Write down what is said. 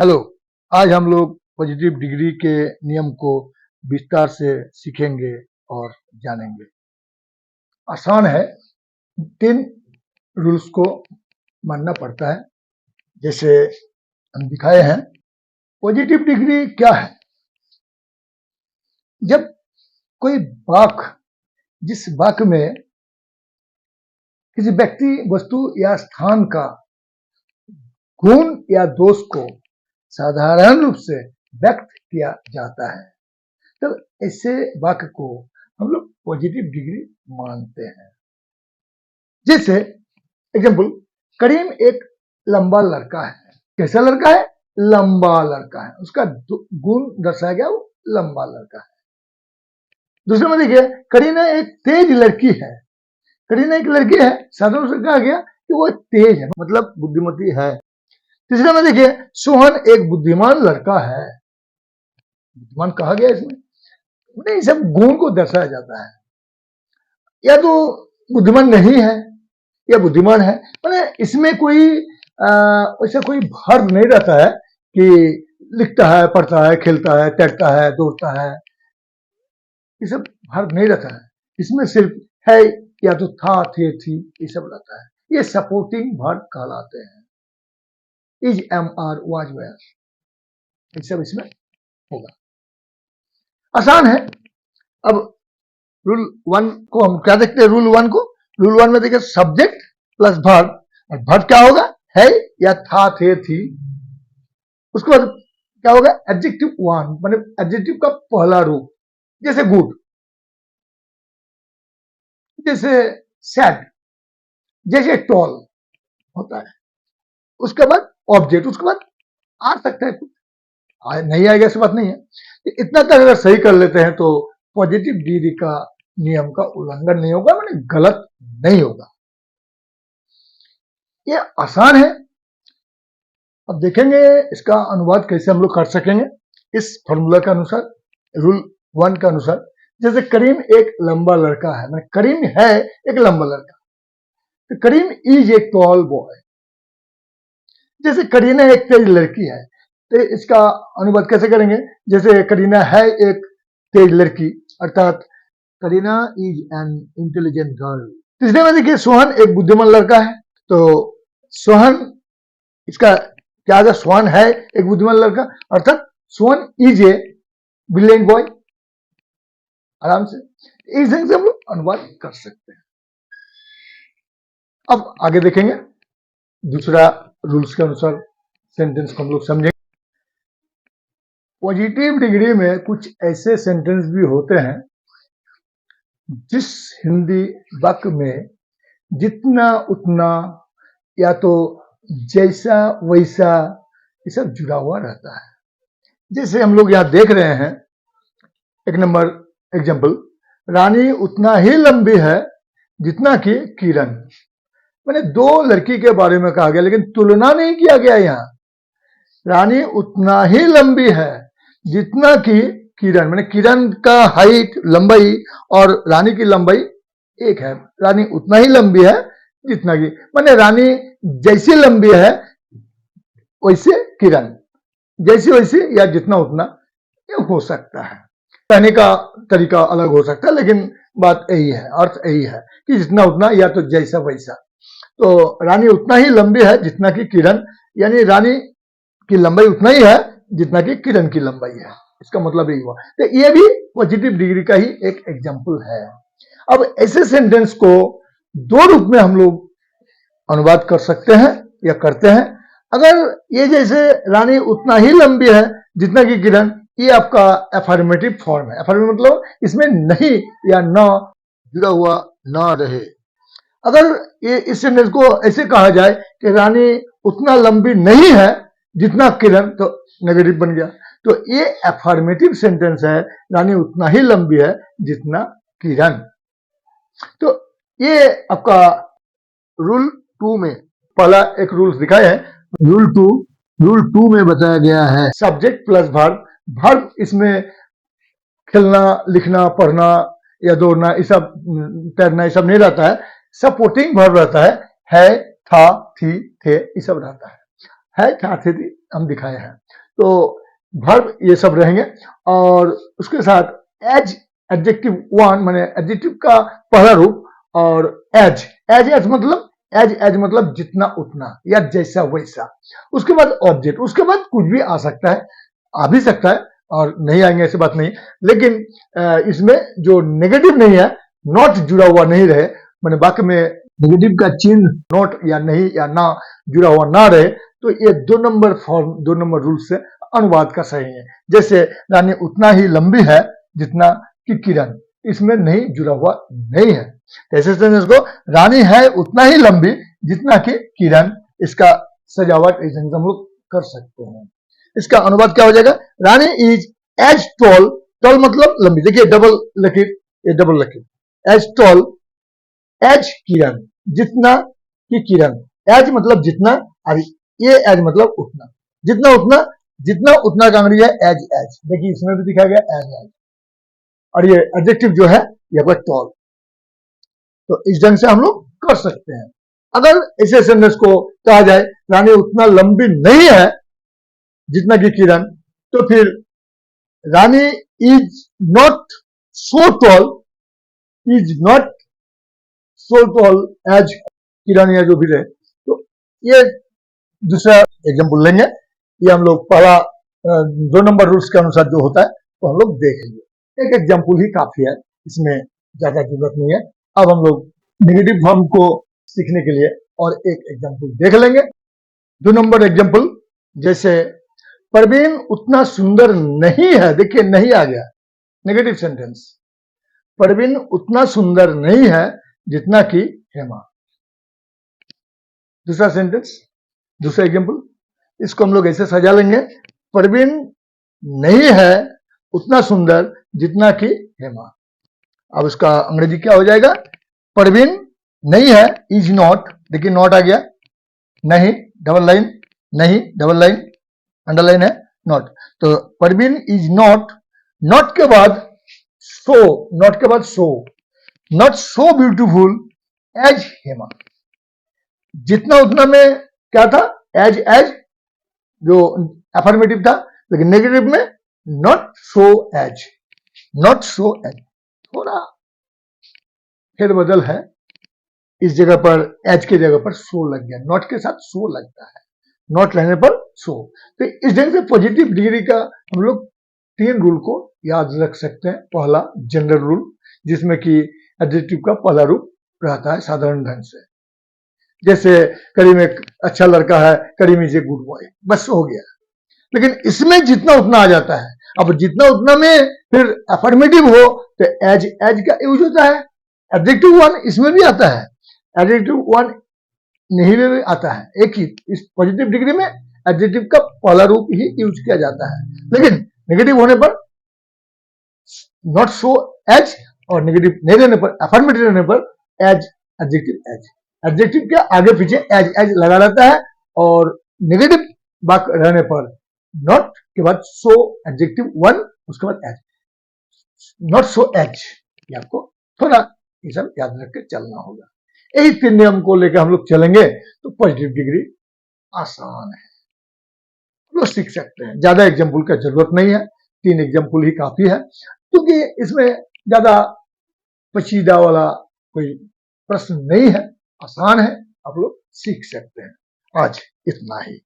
Hello. आज हम लोग पॉजिटिव डिग्री के नियम को विस्तार से सीखेंगे और जानेंगे। आसान है, 3 रूल्स को मानना पड़ता है। जैसे हम दिखाए हैं, पॉजिटिव डिग्री क्या है? जब कोई वाक्य, जिस वाक्य में किसी व्यक्ति, वस्तु या स्थान का गुण या दोष को साधारण रूप से व्यक्त किया जाता है, तो ऐसे वाक्य को हम लोग पॉजिटिव डिग्री मानते हैं। जैसे एग्जाम्पल, करीम एक लंबा लड़का है। कैसा लड़का है? लंबा लड़का है। उसका गुण दर्शाया गया, वो लंबा लड़का है। दूसरे में देखिए, करीना एक तेज लड़की है। करीना एक लड़की है, साधारण से कहा गया कि वो तेज है, मतलब बुद्धिमती है। तीसरे में देखिए, सोहन एक बुद्धिमान लड़का है। बुद्धिमान कहा गया इसमें नहीं, सब गुण को दर्शाया जाता है। या तो बुद्धिमान नहीं है या बुद्धिमान है, मतलब इसमें कोई ऐसा कोई भार नहीं रहता है कि लिखता है, पढ़ता है, खेलता है, तैरता है, दौड़ता है, ये सब भार नहीं रहता है। इसमें सिर्फ है या तो था, थे, थी, ये सब रहता है। ये सपोर्टिंग भार कहलाते हैं। Is, am, are, was, were, ये सब इसमें होगा। आसान है। अब रूल 1 को हम क्या देखते हैं? रूल 1 को, रूल 1 में देखिए, सब्जेक्ट प्लस वर्ब, और वर्ब क्या होगा? है या था, थे, थी। उसके बाद क्या होगा? एडजेक्टिव 1, मतलब एडजेक्टिव का पहला रूप। जैसे गुड, जैसे सैड, जैसे टॉल होता है। उसके बाद ऑब्जेक्ट, उसके बाद आ सकता है कुछ, नहीं आएगा ऐसी बात नहीं है। इतना तक अगर सही कर लेते हैं तो पॉजिटिव डिग्री का नियम का उल्लंघन नहीं होगा, मतलब गलत नहीं होगा। ये आसान है। अब देखेंगे इसका अनुवाद कैसे हम लोग कर सकेंगे इस फॉर्मूला के अनुसार, रूल 1 के अनुसार। जैसे करीम एक लंबा लड़का है, मतलब करीम है एक लंबा लड़का, तो करीम इज ए टॉल बॉय। जैसे करीना एक तेज लड़की है, तो इसका अनुवाद कैसे करेंगे? जैसे करीना है एक तेज लड़की, अर्थात Kareena is an intelligent girl. तीसरे में देखिए, सोहन एक बुद्धिमान लड़का है, तो सोहन, इसका क्या आएगा? सोहन है एक बुद्धिमान लड़का, अर्थात Sohan is a brilliant boy. आराम से इस ढंग से हम लोग अनुवाद कर सकते हैं। अब आगे देखेंगे दूसरा रूल्स के अनुसार सेंटेंस को हम लोग समझेंगे। पॉजिटिव डिग्री में कुछ ऐसे सेंटेंस भी होते हैं जिस हिंदी वाक्य में जितना उतना या तो जैसा वैसा ये सब जुड़ा हुआ रहता है। जैसे हम लोग यहां देख रहे हैं, एक नंबर एग्जाम्पल, रानी उतना ही लंबी है जितना कि किरण। मैंने 2 लड़की के बारे में कहा गया, लेकिन तुलना नहीं किया गया। यहाँ रानी उतना ही लंबी है जितना कि किरण, मैंने किरण का हाइट, लंबाई और रानी की लंबाई एक है। रानी उतना ही लंबी है जितना कि, मैंने रानी जैसी लंबी है वैसे किरण, जैसी वैसी या जितना उतना, ये हो सकता है। कहने का तरीका अलग हो सकता है, लेकिन बात यही है, अर्थ यही है कि जितना उतना या तो जैसा वैसा। तो रानी उतना ही लंबी है जितना कि किरण, यानी रानी की लंबाई उतना ही है जितना कि किरण की लंबाई है। इसका मतलब यही हुआ। तो ये भी पॉजिटिव डिग्री का ही एक एग्जाम्पल है। अब ऐसे सेंटेंस को 2 रूप में हम लोग अनुवाद कर सकते हैं या करते हैं। अगर ये जैसे रानी उतना ही लंबी है जितना कि किरण, ये आपका एफर्मेटिव फॉर्म है। एफर्मेटिव मतलब इसमें नहीं या ना जुड़ा हुआ ना रहे। अगर ये इस सेंटेंस को ऐसे कहा जाए कि रानी उतना लंबी नहीं है जितना किरण, तो नेगेटिव बन गया। तो ये एफर्मेटिव सेंटेंस है, रानी उतना ही लंबी है जितना किरण। तो ये आपका रूल 2 में पहला एक रूल्स दिखाया है। रूल 2 में बताया गया है सब्जेक्ट प्लस वर्ब। वर्ब इसमें खेलना, लिखना, पढ़ना या दौड़ना, ये सब, तैरना, ये सब नहीं रहता है। सपोर्टिंग वर्ब रहता है था, थी, थे, ये सब रहता है। था, थे, थी हम दिखाए हैं। तो वर्ब ये सब रहेंगे और उसके साथ एज एडजेक्टिव वन माने एडजेक्टिव का पहला रूप और एज एज मतलब जितना उतना या जैसा वैसा। उसके बाद ऑब्जेक्ट, उसके बाद कुछ भी आ सकता है, आ भी सकता है और नहीं आएंगे ऐसी बात नहीं। लेकिन इसमें जो नेगेटिव नहीं है, नॉट जुड़ा हुआ नहीं रहे, माने वाक्य में नेगेटिव का चिन्ह नॉट या नहीं या ना जुड़ा हुआ ना रहे, तो ये 2 नंबर फॉर्म 2 नंबर रूल से अनुवाद का सही है। जैसे रानी उतना ही लंबी है जितना कि किरण, इसमें नहीं जुड़ा हुआ नहीं है। ऐसे सेंटेंस को रानी है उतना ही लंबी जितना कि किरण, इसका सजावट हम लोग कर सकते हैं। इसका अनुवाद क्या हो जाएगा? रानी इज एज टॉल, टॉल मतलब लंबी, देखिए डबल लकीर, ये डबल लकीर, एज टॉल एज किरण, जितना कि किरण, एज मतलब जितना और ये एज मतलब उतना, जितना उतना का अंग्रेजी है एज एज, देखिए इसमें भी दिखाया गया एज एज, और ये एडजेक्टिव जो है ये होगा टॉल। तो इस ढंग से हम लोग कर सकते हैं। अगर ऐसे सेंटेंस को कहा जाए रानी उतना लंबी नहीं है जितना कि किरण, तो फिर Rani is not so tall, is not so tall as Kiran या जो भी रहे। तो ये दूसरा एग्जाम्पल लेंगे, ये हम लोग पहला 2 नंबर रूल्स के अनुसार जो होता है तो हम लोग देखेंगे। एक एग्जाम्पल ही काफी है, इसमें ज्यादा जरूरत नहीं है। अब हम लोग नेगेटिव फॉर्म को सीखने के लिए और एक एग्जाम्पल देख लेंगे। 2 नंबर एग्जाम्पल, जैसे परवीन उतना सुंदर नहीं है, देखिए नहीं आ गया, नेगेटिव सेंटेंस, परवीन उतना सुंदर नहीं है जितना कि हेमा। दूसरा सेंटेंस, दूसरा एग्जाम्पल, इसको हम लोग ऐसे सजा लेंगे, परवीन नहीं है उतना सुंदर जितना कि हेमा। अब इसका अंग्रेजी क्या हो जाएगा? परवीन नहीं है, इज नॉट, देखिए नॉट आ गया, नहीं डबल लाइन, नहीं डबल लाइन, अंडरलाइन है नॉट, तो परवीन इज नॉट, नॉट के बाद सो, नॉट के बाद so, not so beautiful as Hema, जितना उतना में क्या था? एज एज जो अफर्मेटिव था, लेकिन नेगेटिव में not so as, not so as, थोड़ा फेरबदल है, इस जगह पर एज के जगह पर सो लग गया, नॉट के साथ सो लगता है, नॉट रहने पर सो। तो इस ढंग से पॉजिटिव डिग्री का हम लोग 3 रूल को याद रख सकते हैं। पहला जनरल रूल, जिसमें कि एडजेक्टिव का पहला रूप रहता है साधारण ढंग से, जैसे करीम एक अच्छा लड़का है, करीम इज ए गुड बॉय, बस हो गया। लेकिन इसमें जितना उतना आ जाता है, अब जितना उतना में फिर अफर्मेटिव हो तो एज एज का यूज होता है, एडजेक्टिव वन इसमें भी आता है, एडजेक्टिव वन नहीं में भी आता है, एक ही, इस पॉजिटिव डिग्री में एडजेक्टिव का पहला रूप ही यूज किया जाता है। लेकिन नेगेटिव होने पर नॉट सो एज, और नेगेटिव नहीं रहने पर, अफर्मेटिव रहने पर एज, एडजेक्टिव एज, एडजेक्टिव के आगे पीछे एज एज लगा रहता है, और नेगेटिव वाक्य रहने पर नॉट के बाद सो, एडजेक्टिव वन, उसके बाद एज, नॉट सो एज। ये आपको थोड़ा ये सब याद रख के चलना होगा। यही 3 नियम को लेकर हम लोग चलेंगे तो पॉजिटिव डिग्री आसान है, लोग सीख सकते हैं। ज्यादा एग्जाम्पल का जरूरत नहीं है, 3 एग्जाम्पल ही काफी है, क्योंकि इसमें ज्यादा पेचीदा वाला कोई प्रश्न नहीं है, आसान है, आप लोग सीख सकते हैं। आज इतना ही।